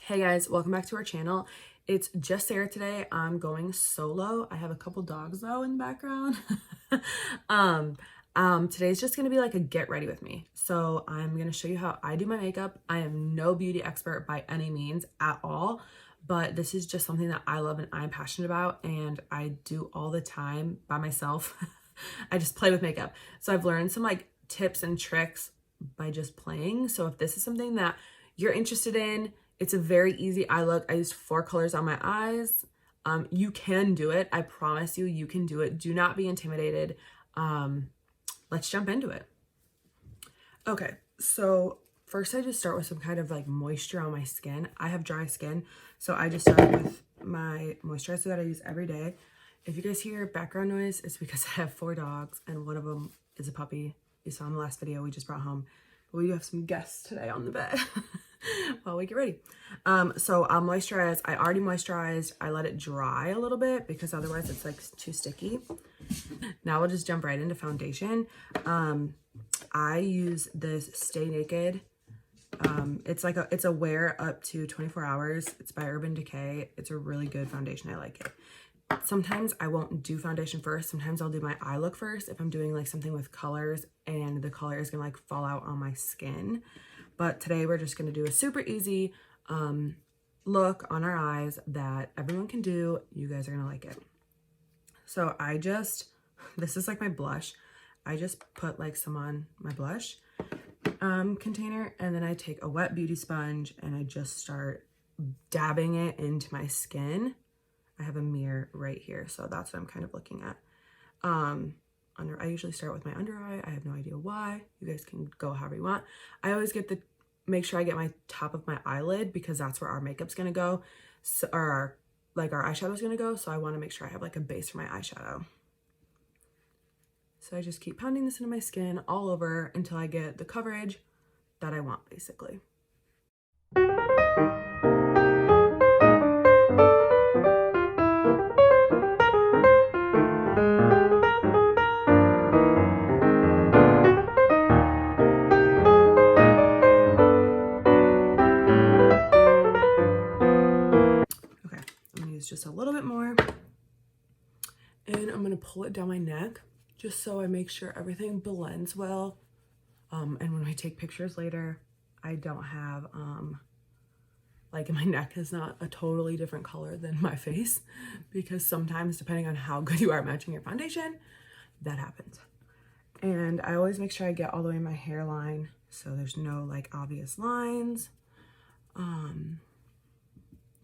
Hey guys, welcome back to our channel. It's just Sarah today. I'm going solo. I have a couple dogs though in the background. Today's just gonna be like a get ready with me. So I'm gonna show you how I do my makeup. I am no beauty expert by any means at all, but this is just something that I love and I'm passionate about and I do all the time by myself. I just play with makeup. So I've learned some like tips and tricks by just playing. So if this is something that you're interested in, it's a very easy eye look. I used 4 colors on my eyes. You can do it. I promise you, you can do it. Do not be intimidated. Let's jump into it. Okay, so first I just start with some kind of like moisture on my skin. I have dry skin, so I just start with my moisturizer that I use every day. If you guys hear background noise, it's because I have 4 dogs and one of them is a puppy. You saw in the last video we just brought home. But we do have some guests today on the bed while we get ready. So I'll moisturize. I already moisturized. I let it dry a little bit because otherwise it's like too sticky. Now we'll just jump right into foundation. I use this Stay Naked. It's a wear up to 24 hours. It's by Urban Decay. It's a really good foundation. I like it. Sometimes I won't do foundation first. Sometimes I'll do my eye look first if I'm doing like something with colors and the color is gonna like fall out on my skin. But today we're just gonna do a super easy look on our eyes that everyone can do. You guys are gonna like it. So this is like my blush. I just put like some on my blush container, and then I take a wet beauty sponge and I just start dabbing it into my skin. I have a mirror right here, so that's what I'm kind of looking at. I usually start with my under eye. I have no idea why. You guys can go however you want. I always make sure I get my top of my eyelid because that's where our makeup's gonna go, so, or our eyeshadow's gonna go. So I want to make sure I have like a base for my eyeshadow. So I just keep pounding this into my skin all over until I get the coverage that I want, basically. Just a little bit more, and I'm gonna pull it down my neck just so I make sure everything blends well, and when I take pictures later I don't have like my neck is not a totally different color than my face, because sometimes depending on how good you are at matching your foundation, that happens. And I always make sure I get all the way in my hairline so there's no like obvious lines, and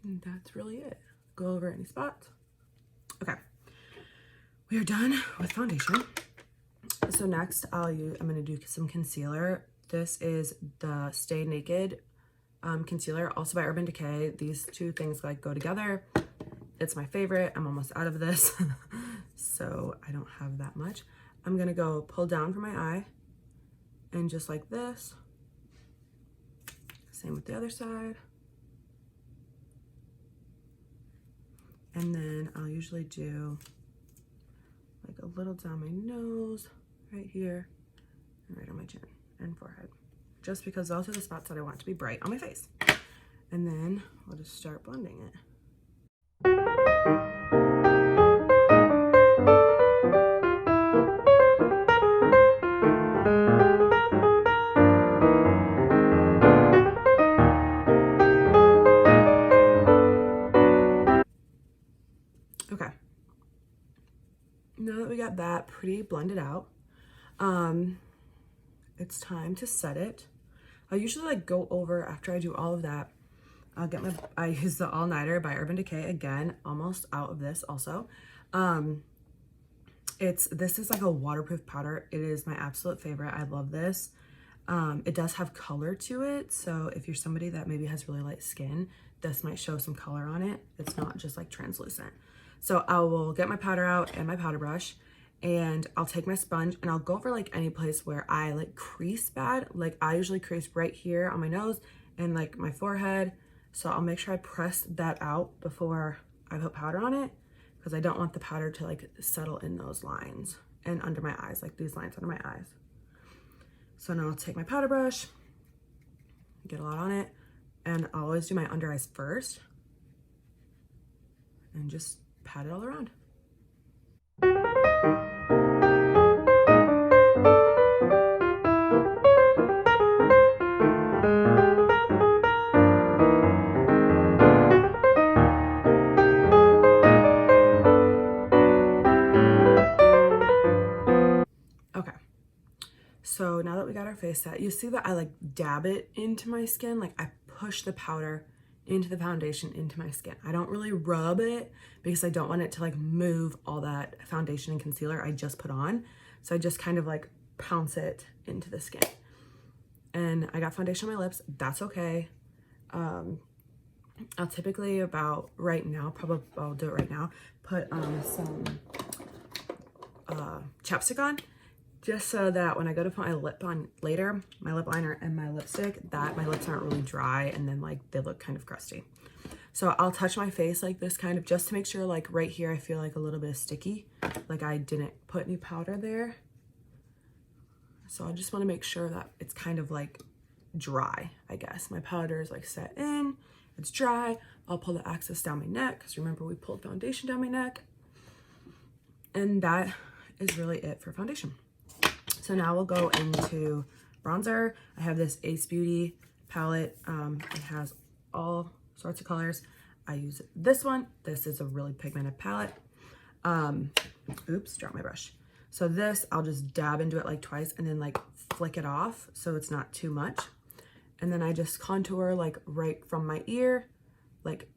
that's really it. Go over any spots. Okay, we are done with foundation. So next I'm gonna do some concealer. This is the Stay Naked concealer, also by Urban Decay. These two things like go together. It's my favorite. I'm almost out of this, so I don't have that much. I'm gonna go pull down from my eye and just like this. Same with the other side. And then I'll usually do like a little down my nose, right here, and right on my chin and forehead, just because those are the spots that I want to be bright on my face. And then we'll just start blending it. Okay, now that we got that pretty blended out, it's time to set it. I'll usually like go over after I do all of that. I use the All Nighter by Urban Decay. Again, almost out of this also. This is like a waterproof powder. It is my absolute favorite. I love this. It does have color to it, so if you're somebody that maybe has really light skin, this might show some color on it. It's not just like translucent. So I will get my powder out and my powder brush, and I'll take my sponge and I'll go over like any place where I like crease bad. Like I usually crease right here on my nose and like my forehead. So I'll make sure I press that out before I put powder on it, because I don't want the powder to like settle in those lines and under my eyes, like these lines under my eyes. So now I'll take my powder brush, get a lot on it, And I'll always do my under eyes first and just pat it all around. Okay, so now that we got our face set, you see that I like dab it into my skin, like I push the powder into the foundation into my skin. I don't really rub it because I don't want it to like move all that foundation and concealer I just put on. So I just kind of like pounce it into the skin. And I got foundation on my lips. That's okay. I'll typically about right now, probably I'll do it right now, put some chapstick on, just so that when I go to put my lip on later, my lip liner and my lipstick, that my lips aren't really dry and then like they look kind of crusty. So I'll touch my face like this kind of just to make sure like right here I feel like a little bit of sticky, like I didn't put any powder there. So I just want to make sure that it's kind of like dry, I guess. My powder is like set in, it's dry. I'll pull the excess down my neck because remember we pulled foundation down my neck. And that is really it for foundation. So now we'll go into bronzer. I have this Ace Beauty palette. It has all sorts of colors. I use this one. This is a really pigmented palette. Oops, dropped my brush. So this, I'll just dab into it like twice and then like flick it off so it's not too much. And then I just contour like right from my ear, like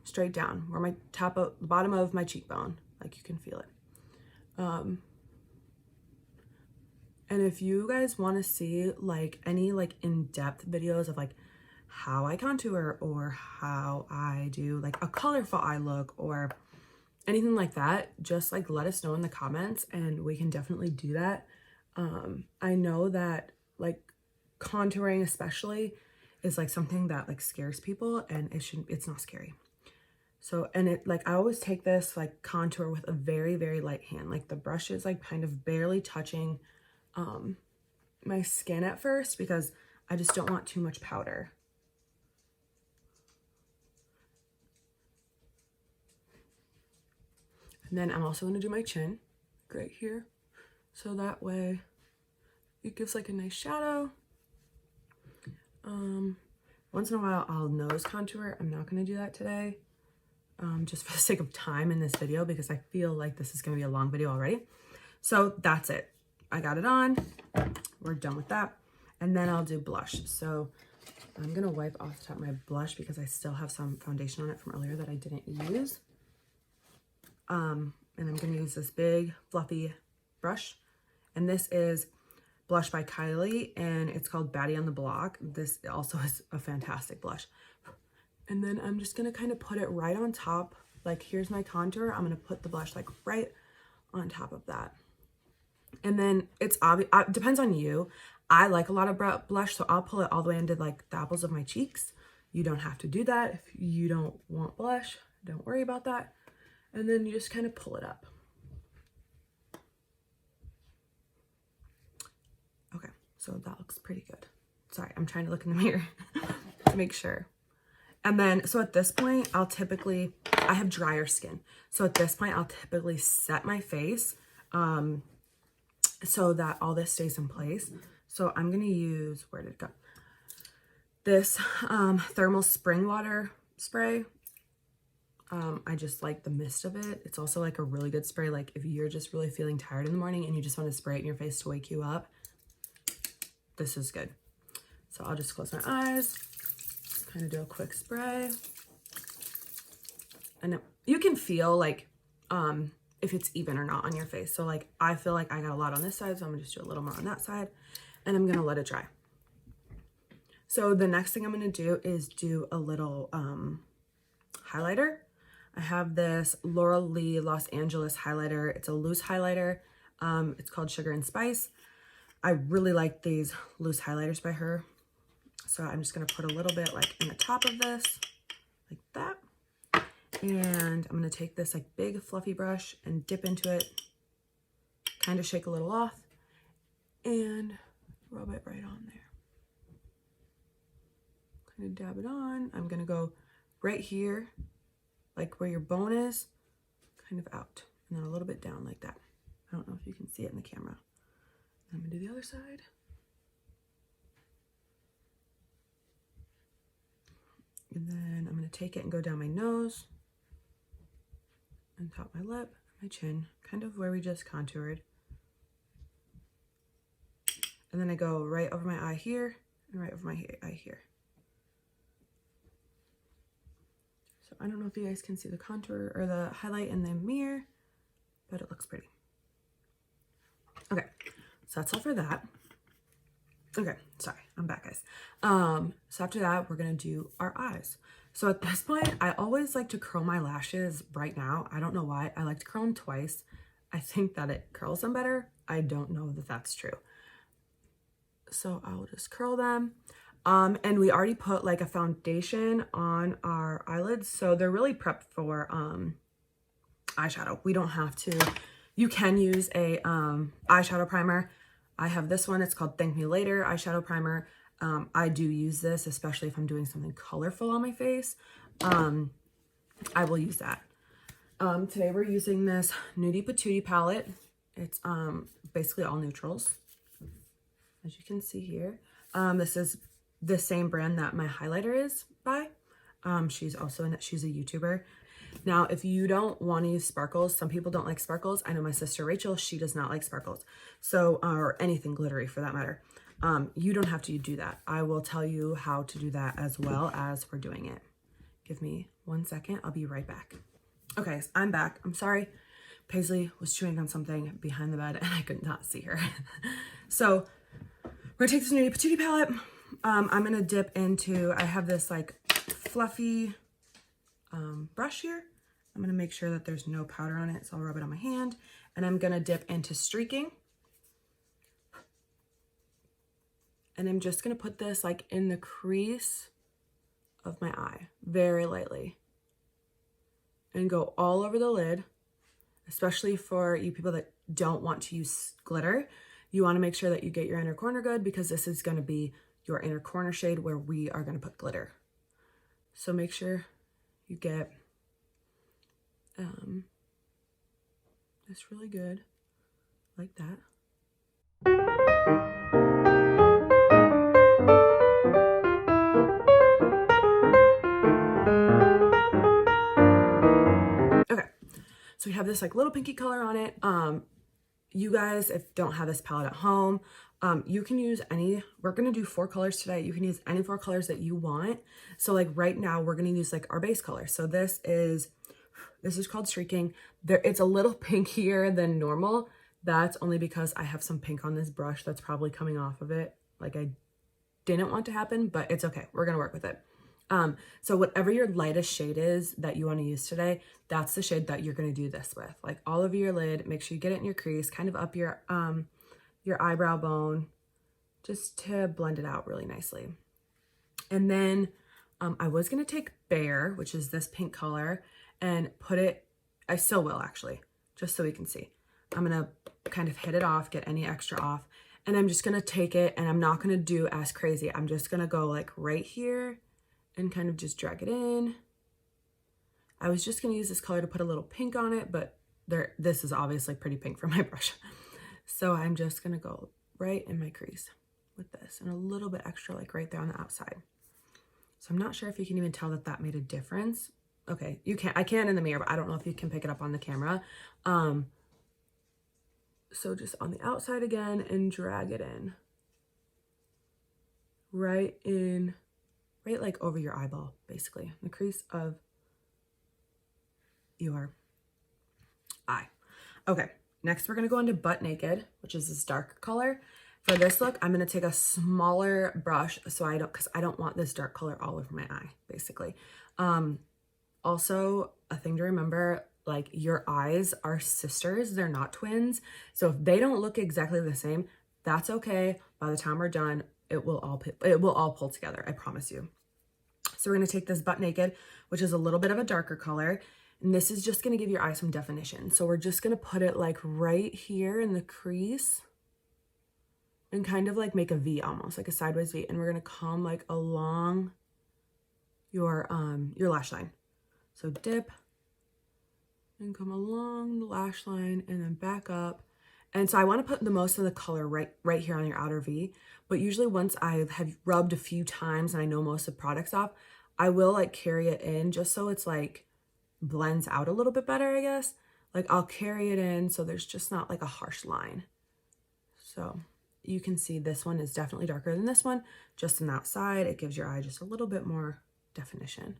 straight down where my the bottom of my cheekbone, like you can feel it. And if you guys want to see like any like in-depth videos of like how I contour or how I do like a colorful eye look or anything like that, just like let us know in the comments and we can definitely do that. I know that like contouring especially is like something that like scares people, and it's not scary. So, and it like, I always take this like contour with a very, very light hand. Like the brush is like kind of barely touching my skin at first because I just don't want too much powder. And then I'm also going to do my chin right here. So that way it gives like a nice shadow. Once in a while I'll nose contour. I'm not going to do that today. Just for the sake of time in this video because I feel like this is going to be a long video already. So that's it. I got it on. We're done with that. And then I'll do blush. So I'm going to wipe off the top of my blush because I still have some foundation on it from earlier that I didn't use. And I'm going to use this big fluffy brush. And this is blush by Kylie and it's called Baddie on the Block. This also is a fantastic blush. And then I'm just going to kind of put it right on top. Like here's my contour. I'm going to put the blush like right on top of that. And then it's obvious, depends on you. I like a lot of blush, so I'll pull it all the way into like the apples of my cheeks. You don't have to do that. If you don't want blush, don't worry about that. And then you just kind of pull it up. Okay, so that looks pretty good. Sorry, I'm trying to look in the mirror to make sure. And then, so at this point, I have drier skin. So at this point, I'll typically set my face so that all this stays in place. So I'm going to use, where did it go? This thermal spring water spray. I just like the mist of it. It's also like a really good spray. Like if you're just really feeling tired in the morning and you just want to spray it in your face to wake you up, this is good. So I'll just close my eyes, kind of do a quick spray. And you can feel like if it's even or not on your face. So like I feel like I got a lot on this side, so I'm gonna just do a little more on that side and I'm gonna let it dry. So the next thing I'm gonna do is do a little highlighter. I have this Laura Lee Los Angeles highlighter. It's a loose highlighter. It's called Sugar and Spice. I really like these loose highlighters by her. So I'm just gonna put a little bit like in the top of this, like that. And I'm going to take this like big fluffy brush and dip into it, kind of shake a little off and rub it right on there. I'm gonna dab it on. I'm gonna go right here, like where your bone is, kind of out, and then a little bit down like that. I don't know if you can see it in the camera. I'm gonna do the other side. And then I'm gonna take it and go down my nose and top my lip, my chin, kind of where we just contoured. And then I go right over my eye here and right over my eye here. So I don't know if you guys can see the contour or the highlight in the mirror, but it looks pretty. Okay, so that's all for that. Okay, sorry, I'm back, guys. So after that, we're gonna do our eyes. So at this point, I always like to curl my lashes right now. I don't know why. I like to curl them twice. I think that it curls them better. I don't know that that's true. So I'll just curl them. And we already put like a foundation on our eyelids, so they're really prepped for eyeshadow. We don't have to. You can use a eyeshadow primer. I have this one. It's called Thank Me Later Eyeshadow Primer. I do use this, especially if I'm doing something colorful on my face. I will use that. Today we're using this Nudie Patootie palette. It's basically all neutrals, as you can see here. This is the same brand that my highlighter is by. She's also she's a YouTuber. Now, if you don't want to use sparkles, some people don't like sparkles. I know my sister Rachel, she does not like sparkles. So, or anything glittery for that matter. You don't have to do that. I will tell you how to do that as well as we're doing it. Give me 1 second. I'll be right back. Okay, so I'm back. I'm sorry. Paisley was chewing on something behind the bed and I could not see her. So we're gonna take this Nudie Patootie palette. I'm gonna dip into, I have this like fluffy brush here. I'm gonna make sure that there's no powder on it, so I'll rub it on my hand. And I'm gonna dip into streaking. And I'm just gonna put this like in the crease of my eye, very lightly. And go all over the lid, especially for you people that don't want to use glitter. You wanna make sure that you get your inner corner good, because this is gonna be your inner corner shade where we are gonna put glitter. So make sure you get this really good, like that. Okay, so we have this like little pinky color on it. You guys, if don't have this palette at home, you can use any, we're gonna do 4 colors today. You can use any 4 colors that you want. So like right now we're gonna use like our base color. So this is called Streaking. It's a little pinkier than normal. That's only because I have some pink on this brush that's probably coming off of it. Like I didn't want to happen, but it's okay. We're gonna work with it. So whatever your lightest shade is that you want to use today, that's the shade that you're going to do this with. Like all over your lid, make sure you get it in your crease, kind of up your eyebrow bone, just to blend it out really nicely. And then I was going to take Bare, which is this pink color, and put it, I still will actually, just so we can see. I'm going to kind of hit it off, get any extra off, and I'm just going to take it, and I'm not going to do as crazy. I'm just going to go like right here and kind of just drag it in. I was just going to use this color to put a little pink on it, but this is obviously pretty pink for my brush. So I'm just going to go right in my crease with this, and a little bit extra like right there on the outside. So I'm not sure if you can even tell that that made a difference. Okay, you can. I can in the mirror, but I don't know if you can pick it up on the camera. So just on the outside again and drag it in. Right like over your eyeball, basically. The crease of your eye. Okay, next we're gonna go into Butt Naked, which is this dark color. For this look, I'm gonna take a smaller brush because I don't want this dark color all over my eye, basically. Also, a thing to remember, like your eyes are sisters, they're not twins. So if they don't look exactly the same, that's okay. By the time we're done, it will all pull together, I promise you. So we're gonna take this Butt Naked, which is a little bit of a darker color, and this is just gonna give your eye some definition. So we're just gonna put it like right here in the crease and kind of like make a V almost, like a sideways V. And we're gonna come like along your lash line. So dip and come along the lash line and then back up. And so I want to put the most of the color right here on your outer V, but usually once I have rubbed a few times and I know most of the products off, I will like carry it in just so it's like blends out a little bit better, I guess. Like I'll carry it in so there's just not like a harsh line. So you can see this one is definitely darker than this one. Just on that side, it gives your eye just a little bit more definition.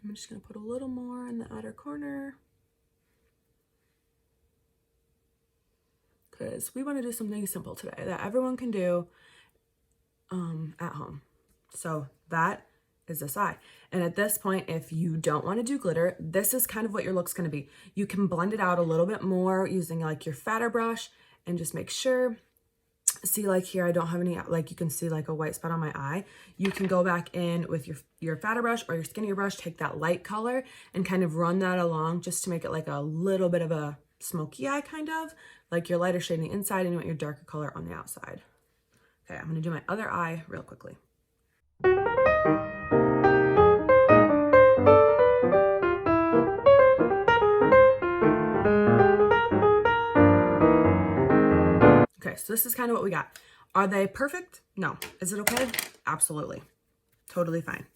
I'm just gonna put a little more in the outer corner because we want to do something simple today that everyone can do at home. So that is this eye. And at this point, if you don't want to do glitter, this is kind of what your look's going to be. You can blend it out a little bit more using like your fatter brush and just make sure. See, like here, I don't have any, like you can see like a white spot on my eye. You can go back in with your fatter brush or your skinnier brush, take that light color and kind of run that along just to make it like a little bit of a smoky eye, kind of like your lighter shade on the inside and you want your darker color on the outside. Okay, I'm going to do my other eye real quickly. Okay, so this is kind of what we got. Are they perfect? No. Is it okay? Absolutely. Totally fine.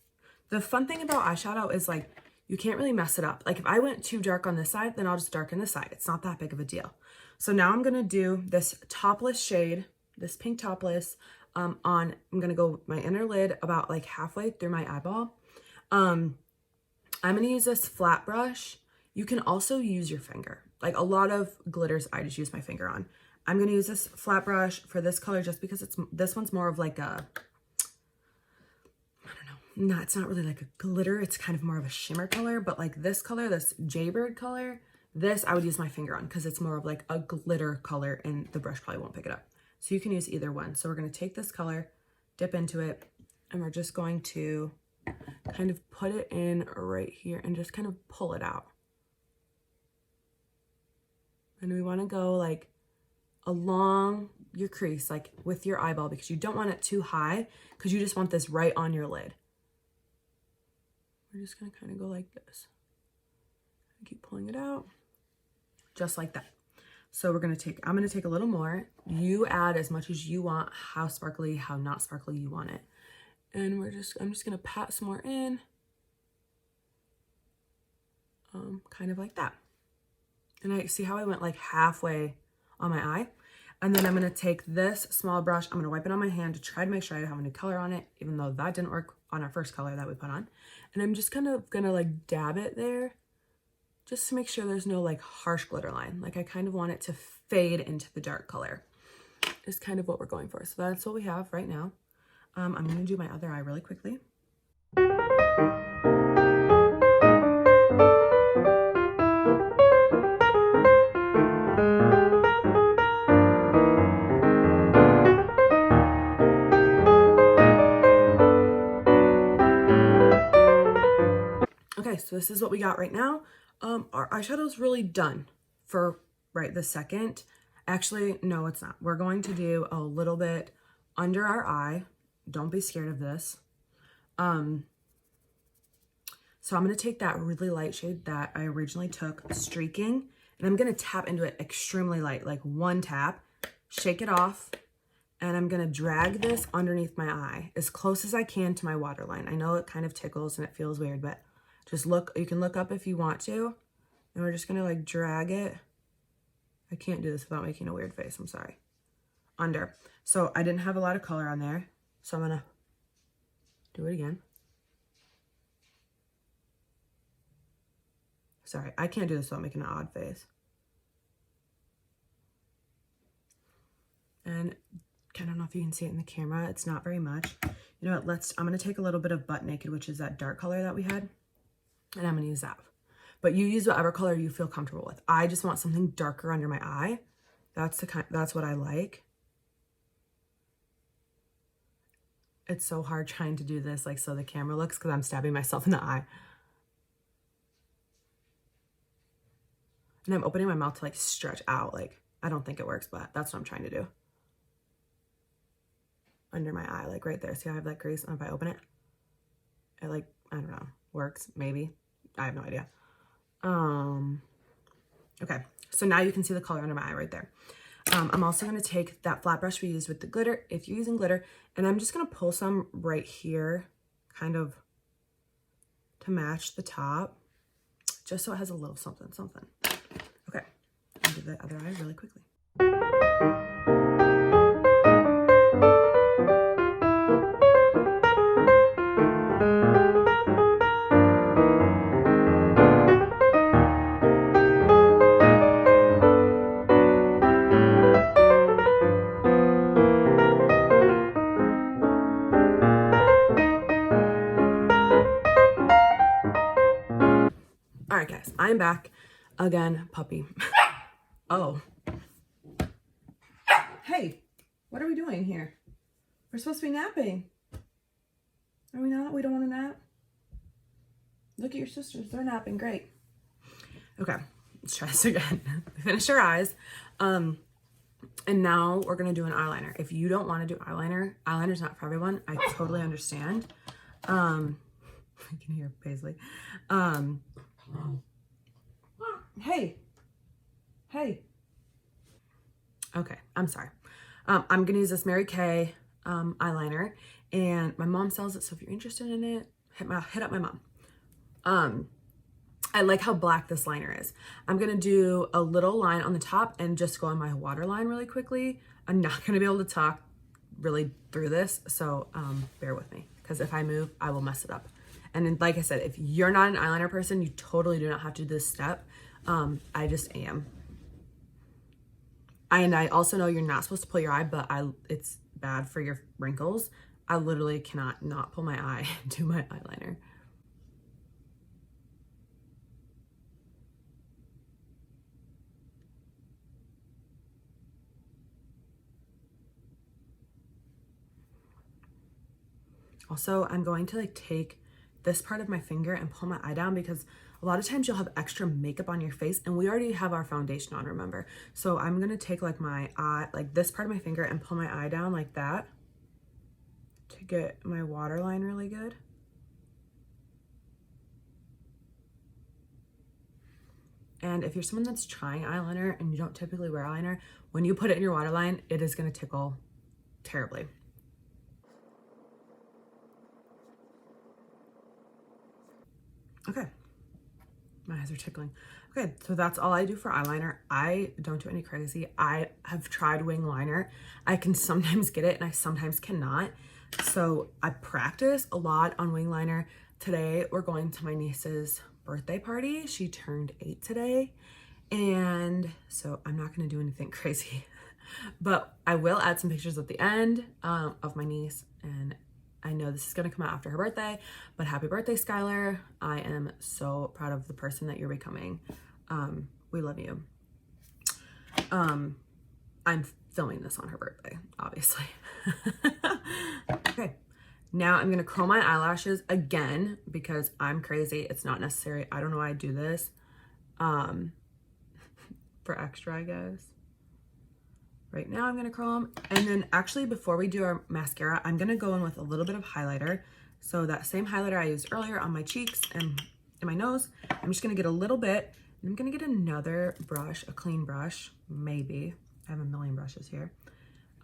The fun thing about eyeshadow is like, you can't really mess it up. Like if I went too dark on this side, then I'll just darken this side. It's not that big of a deal. So now I'm going to do this topless shade, this pink topless, I'm going to go my inner lid about like halfway through my eyeball. I'm going to use this flat brush. You can also use your finger. Like a lot of glitters, I just use my finger on. I'm going to use this flat brush for this color just because this one's more of like a, I don't know. No, it's not really like a glitter. It's kind of more of a shimmer color, but like this color, this Jaybird color, this I would use my finger on because it's more of like a glitter color and the brush probably won't pick it up. So you can use either one. So we're going to take this color, dip into it, and we're just going to kind of put it in right here and just kind of pull it out. And we want to go like along your crease, like with your eyeball, because you don't want it too high because you just want this right on your lid. We're just going to kind of go like this. Keep pulling it out just like that. So I'm going to take a little more. You add as much as you want, how sparkly, how not sparkly you want it. And I'm just going to pat some more in. Kind of like that. And I see how I went like halfway on my eye. And then I'm going to take this small brush. I'm going to wipe it on my hand to try to make sure I don't have any color on it, even though that didn't work on our first color that we put on. And I'm just kind of going to like dab it there just to make sure there's no like harsh glitter line. Like I kind of want it to fade into the dark color is kind of what we're going for. So that's what we have right now. I'm going to do my other eye really quickly. Okay, so this is what we got right now. Our eyeshadow's really done for right this second. Actually, no, it's not. We're going to do a little bit under our eye. Don't be scared of this. So I'm going to take that really light shade that I originally took, Streaking, and I'm going to tap into it extremely light, like one tap, shake it off, and I'm going to drag this underneath my eye as close as I can to my waterline. I know it kind of tickles and it feels weird, but just look, you can look up if you want to, and we're just going to like drag it. I can't do this without making a weird face, I'm sorry. Under. So I didn't have a lot of color on there, so I'm going to do it again. Sorry, I can't do this without making an odd face. And I don't know if you can see it in the camera. It's not very much. You know what? I'm going to take a little bit of Butt Naked, which is that dark color that we had. And I'm going to use that. But you use whatever color you feel comfortable with. I just want something darker under my eye. That's what I like. It's so hard trying to do this like so the camera looks because I'm stabbing myself in the eye. And I'm opening my mouth to like stretch out. Like, I don't think it works, but that's what I'm trying to do. Under my eye, like right there. See how I have that crease? And if I open it, it like, I don't know, works, maybe. I have no idea. Okay, so now you can see the color under my eye right there. I'm also going to take that flat brush we used with the glitter, if you're using glitter, and I'm just going to pull some right here, kind of to match the top, just so it has a little something, something. Okay, I'll do the other eye really quickly. All right, guys, I'm back again, puppy. Oh. Hey, what are we doing here? We're supposed to be napping. Are we not? We don't want to nap? Look at your sisters. They're napping. Great. Okay, let's try this again. We finished our eyes. And now we're going to do an eyeliner. If you don't want to do eyeliner, eyeliner's not for everyone. I totally understand. I can hear Paisley. Hey. Okay, I'm sorry. I'm going to use this Mary Kay eyeliner, and my mom sells it, so if you're interested in it, hit up my mom. I like how black this liner is. I'm going to do a little line on the top and just go on my waterline really quickly. I'm not going to be able to talk really through this, so bear with me, because if I move, I will mess it up. And then, like I said, if you're not an eyeliner person, you totally do not have to do this step. I just am. And I also know you're not supposed to pull your eye, but it's bad for your wrinkles. I literally cannot not pull my eye and do my eyeliner. Also, I'm going to like take this part of my finger and pull my eye down, because a lot of times you'll have extra makeup on your face and we already have our foundation on, remember? So I'm going to take like my eye, like this part of my finger, and pull my eye down like that to get my waterline really good. And if you're someone that's trying eyeliner and you don't typically wear eyeliner, when you put it in your waterline, it is going to tickle terribly. Okay, my eyes are tickling. Okay, so that's all I do for eyeliner. I don't do any crazy. I have tried wing liner. I can sometimes get it and I sometimes cannot. So I practice a lot on wing liner. Today we're going to my niece's birthday party. She turned 8 today. And so I'm not gonna do anything crazy, but I will add some pictures at the end of my niece, and I know this is gonna come out after her birthday, but happy birthday, Skylar. I am so proud of the person that you're becoming. We love you. I'm filming this on her birthday, obviously. Okay, now I'm gonna curl my eyelashes again because I'm crazy. It's not necessary. I don't know why I do this. For extra, I guess. Right now I'm gonna curl them. And then actually before we do our mascara, I'm gonna go in with a little bit of highlighter. So that same highlighter I used earlier on my cheeks and in my nose, I'm just gonna get a little bit. And I'm gonna get another brush, a clean brush, maybe. I have a million brushes here.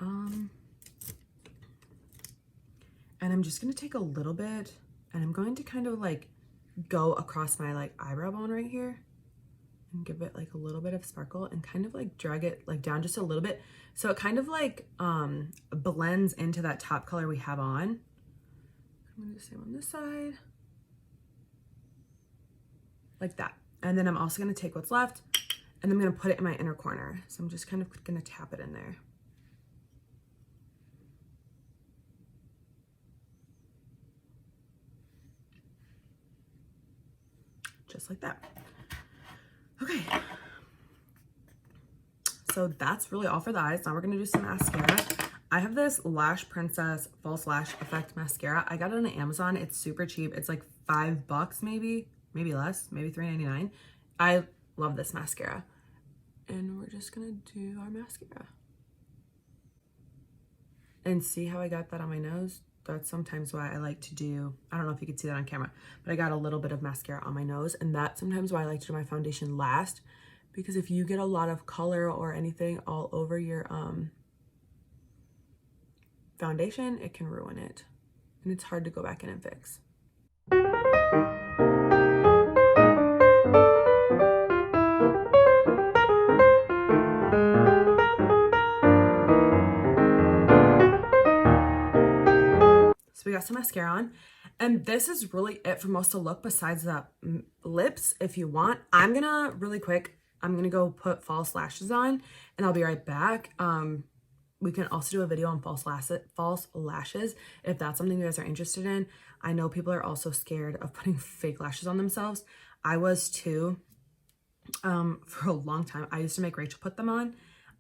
And I'm just gonna take a little bit and I'm going to kind of like go across my like eyebrow bone right here and give it like a little bit of sparkle and kind of like drag it like down just a little bit. So it kind of like blends into that top color we have on. I'm gonna do the same on this side. Like that. And then I'm also gonna take what's left and I'm gonna put it in my inner corner. So I'm just kind of gonna tap it in there. Just like that. Okay. So that's really all for the eyes. Now we're gonna do some mascara. I have this Lash Princess False Lash Effect Mascara. I got it on Amazon. It's super cheap. It's like $5 maybe less, maybe $3.99. I love this mascara. And we're just gonna do our mascara. And see how I got that on my nose? that's sometimes why I like to do, I don't know if you can see that on camera, but I got a little bit of mascara on my nose, and that's sometimes why I like to do my foundation last, because if you get a lot of color or anything all over your foundation, it can ruin it, and it's hard to go back in and fix. So we got some mascara on, and this is really it for most of the look besides the lips. If you want, I'm gonna really quick, I'm gonna go put false lashes on, and I'll be right back. We can also do a video on false lashes if that's something you guys are interested in. I know people are also scared of putting fake lashes on themselves. I was too, for a long time. I used to make Rachel put them on.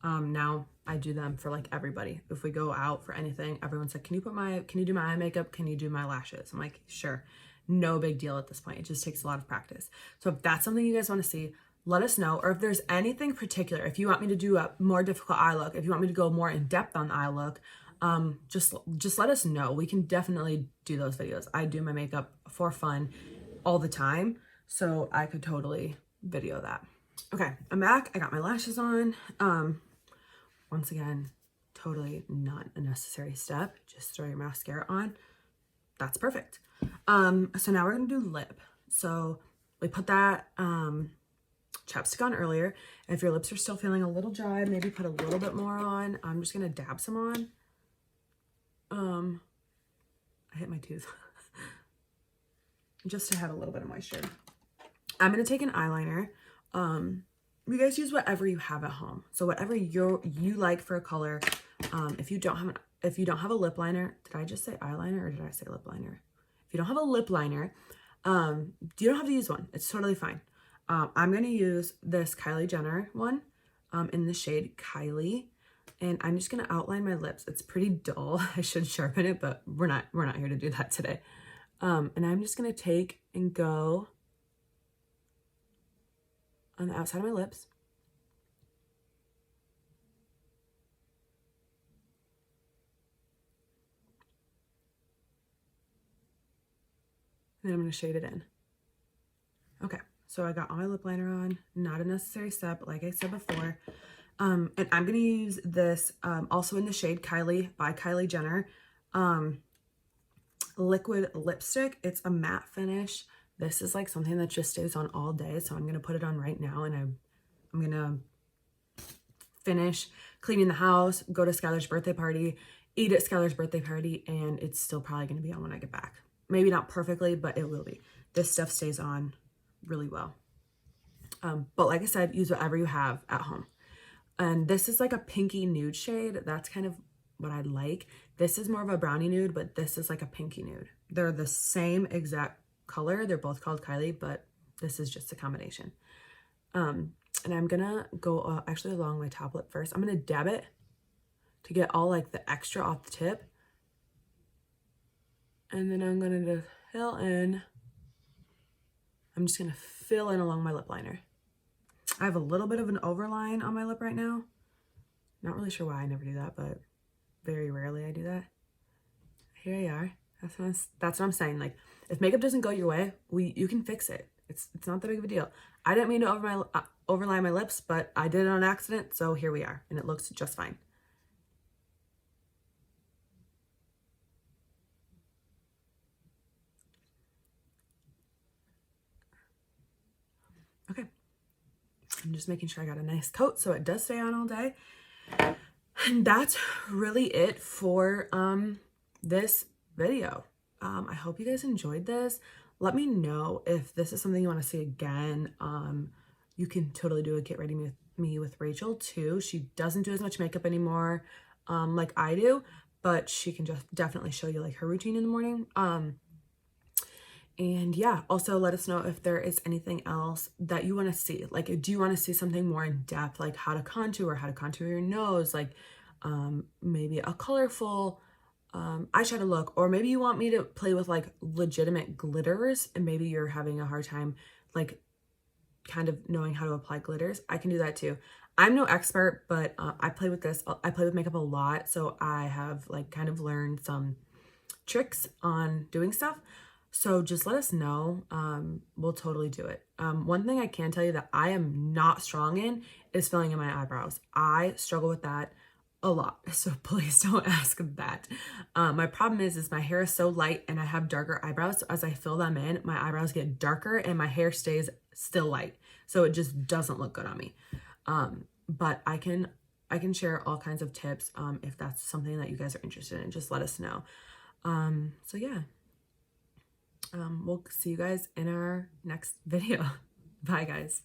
Now I do them for like everybody. If we go out for anything, everyone's like, can you do my eye makeup? Can you do my lashes? I'm like, sure. No big deal at this point. It just takes a lot of practice. So if that's something you guys want to see, let us know. Or if there's anything particular, if you want me to do a more difficult eye look, if you want me to go more in depth on the eye look, just let us know. We can definitely do those videos. I do my makeup for fun all the time, so I could totally video that. Okay, I'm back. I got my lashes on. Once again, totally not a necessary step. Just throw your mascara on. That's perfect. So now we're gonna do lip. So we put that chapstick on earlier. If your lips are still feeling a little dry, maybe put a little bit more on. I'm just gonna dab some on. I hit my tooth. Just to have a little bit of moisture. I'm gonna take an eyeliner. You guys use whatever you have at home. So whatever you like for a color. If you don't have a lip liner, did I just say eyeliner or did I say lip liner? If you don't have a lip liner, you don't have to use one. It's totally fine. I'm gonna use this Kylie Jenner one in the shade Kylie, and I'm just gonna outline my lips. It's pretty dull. I should sharpen it, but we're not here to do that today. And I'm just gonna take and go on the outside of my lips. And I'm going to shade it in. Okay, so I got all my lip liner on. Not a necessary step, like I said before. And I'm going to use this also in the shade Kylie by Kylie Jenner liquid lipstick. It's a matte finish. This is like something that just stays on all day, so I'm going to put it on right now, and I'm going to finish cleaning the house, go to Skylar's birthday party, eat at Skylar's birthday party, and it's still probably going to be on when I get back. Maybe not perfectly, but it will be. This stuff stays on really well. But like I said, use whatever you have at home. And this is like a pinky nude shade. That's kind of what I like. This is more of a brownie nude, but this is like a pinky nude. They're the same exact color. They're both called Kylie, but this is just a combination. And I'm gonna go actually along my top lip first. I'm gonna dab it to get all like the extra off the tip. And then I'm gonna just fill in. I'm just gonna fill in along my lip liner. I have a little bit of an overline on my lip right now. Not really sure why I never do that, but very rarely I do that. Here I are. That's what I'm saying. Like, if makeup doesn't go your way, you can fix it. It's not that big of a deal. I didn't mean to overline my lips, but I did it on accident, so here we are, and it looks just fine. Okay. I'm just making sure I got a nice coat so it does stay on all day. And that's really it for this video. I hope you guys enjoyed this. Let me know if this is something you want to see again. You can totally do a get ready with me with Rachel too. She doesn't do as much makeup anymore like I do, but she can just definitely show you like her routine in the morning. And yeah, also let us know if there is anything else that you want to see. Like, do you want to see something more in depth, like how to contour your nose, like maybe a colorful eyeshadow look, or maybe you want me to play with like legitimate glitters and maybe you're having a hard time like kind of knowing how to apply glitters. I can do that too. I'm no expert, but I play with this. I play with makeup a lot, so I have like kind of learned some tricks on doing stuff. So just let us know. We'll totally do it. One thing I can tell you that I am not strong in is filling in my eyebrows. I struggle with that a lot. So please don't ask that. My problem is my hair is so light and I have darker eyebrows. So as I fill them in, my eyebrows get darker and my hair stays still light. So it just doesn't look good on me. But I can share all kinds of tips if that's something that you guys are interested in. Just let us know. So yeah. We'll see you guys in our next video. Bye, guys.